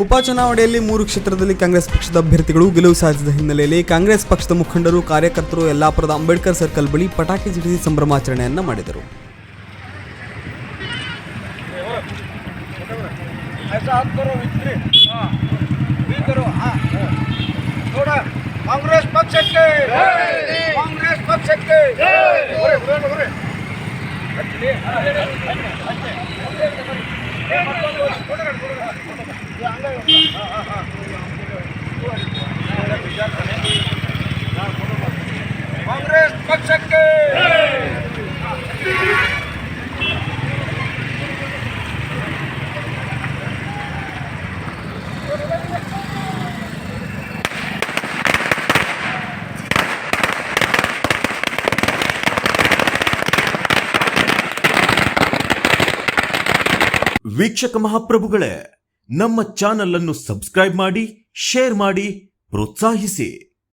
ಉಪಚುನಾವಣೆಯಲ್ಲಿ 3 ಕ್ಷೇತ್ರದಲ್ಲಿ ಕಾಂಗ್ರೆಸ್ ಪಕ್ಷದ ಅಭ್ಯರ್ಥಿಗಳು ಗೆಲುವು ಸಾಧಿಸಿದ ಹಿನ್ನೆಲೆಯಲ್ಲಿ ಕಾಂಗ್ರೆಸ್ ಪಕ್ಷದ ಮುಖಂಡರು ಕಾರ್ಯಕರ್ತರು ಯಲ್ಲಾಪುರದ ಅಂಬೇಡ್ಕರ್ ಸರ್ಕಲ್ ಬಳಿ ಪಟಾಕಿ ಸಿಡಿಸಿ ಸಂಭ್ರಮಾಚರಣೆಯನ್ನು ಮಾಡಿದರು. ಕಾಂಗ್ರೆಸ್ ಪಕ್ಷಕ್ಕೆ ಕಾಂಗ್ರೆಸ್ ಪಕ್ಷಕ್ಕೆ ಕಾಂಗ್ರೆಸ್ ಪಕ್ಷಕ್ಕೆ ವೀಕ್ಷಕ ಮಹಾಪ್ರಭುಗಳೇ, ನಮ್ಮ ಚಾನಲ್ ಅನ್ನು ಸಬ್ಸ್ಕ್ರೈಬ್ ಮಾಡಿ, ಶೇರ್ ಮಾಡಿ, ಪ್ರೋತ್ಸಾಹಿಸಿ.